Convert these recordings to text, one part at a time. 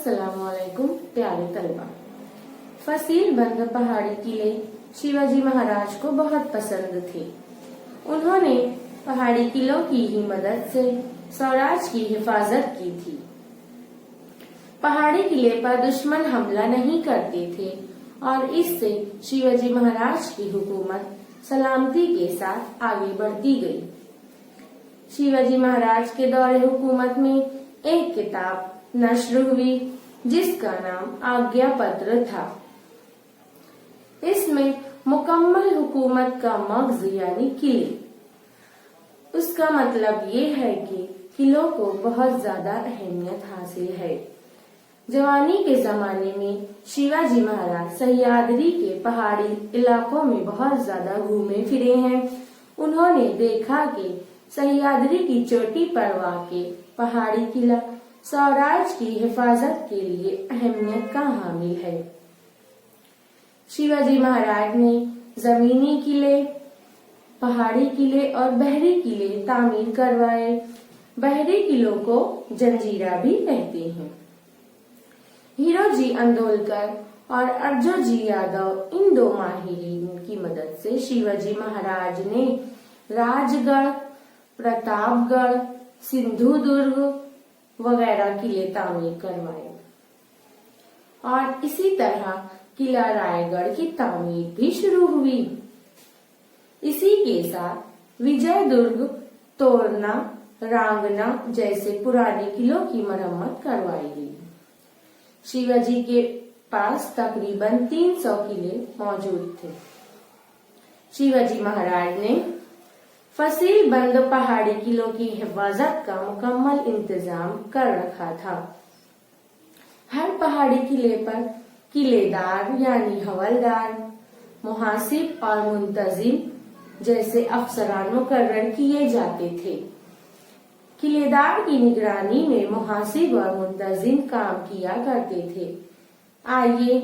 अस्सलामुअलैकुम प्यारे तलबा। फसील बंद पहाड़ी किले शिवाजी महाराज को बहुत पसंद थे। उन्होंने पहाड़ी किलों की ही मदद से स्वराज की हिफाजत की थी। पहाड़ी किले पर दुश्मन हमला नहीं करते थे और इससे शिवाजी महाराज की हुकूमत सलामती के साथ आगे बढ़ती गई। शिवाजी महाराज के दौरे हुकूमत में एक किताब नश्र हुई जिसका नाम आज्ञा पत्र था। इसमें मुकम्मल हुकूमत का मग़ज़ यानी किले, उसका मतलब ये है कि किलों को बहुत ज्यादा अहमियत हासिल है। जवानी के जमाने में शिवाजी महाराज सह्याद्री के पहाड़ी इलाकों में बहुत ज्यादा घूमे फिरे हैं। उन्होंने देखा कि सह्याद्री की चोटी पर वाक़े पहाड़ी किला स्वराज की हिफाजत के लिए अहमियत का हामिल है। शिवाजी महाराज ने जमीनी किले, पहाड़ी किले और बहरी किले तामीर करवाए। बहरी किलों को जंजीरा भी कहते हैं। हीरोजी अंदोलकर और अर्जुजी यादव इन दो माहिरीन की मदद से शिवाजी महाराज ने राजगढ़, प्रतापगढ़, सिंधुदुर्ग वगैरह किले तामीर करवाए और इसी तरह किला रायगढ़ की तामीर भी शुरू हुई। इसी के साथ विजयदुर्ग, तोरना, रांगना जैसे पुराने किलों की मरम्मत करवाई गई। शिवाजी के पास तकरीबन 300 किले मौजूद थे। शिवाजी महाराज ने फसील बंद पहाड़ी किलों की हिफाजत का मुकम्मल इंतजाम कर रखा था। हर पहाड़ी किले पर किलेदार यानी हवलदार, मुहासिब और मुंतजिम जैसे अफसरान मुकर्रर किए जाते थे। किलेदार की निगरानी में मुहासिब और मुंतजिम काम किया करते थे। आइए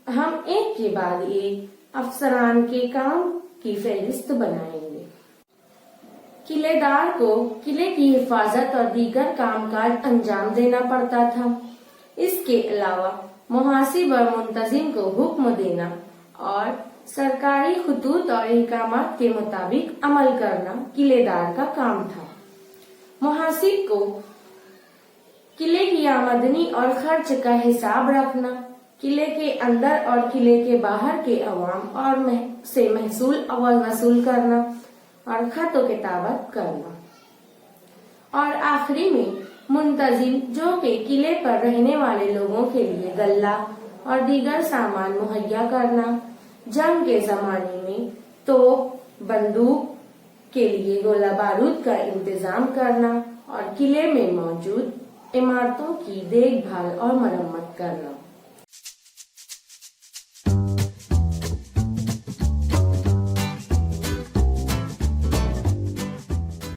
हम एक के बाद एक अफसरान के काम की फहरिस्त बनाएंगे। किलेदार को किले की हिफाजत और दीगर कामकाज अंजाम देना पड़ता था। इसके अलावा मुहासिब और मुंतजिम को हुक्म देना और सरकारी खुतूत और अहकामात के मुताबिक अमल करना किलेदार का काम था। मुहासिब को किले की आमदनी और खर्च का हिसाब रखना, किले के अंदर और किले के बाहर के अवाम और से महसूल वसूल करना और खत व किताबत करना और आखिरी में मुंतजिम जो के किले पर रहने वाले लोगों के लिए गल्ला और दीगर सामान मुहैया करना, जंग के जमाने में तोप, बंदूक के लिए गोला बारूद का इंतजाम करना और किले में मौजूद इमारतों की देखभाल और मरम्मत करना।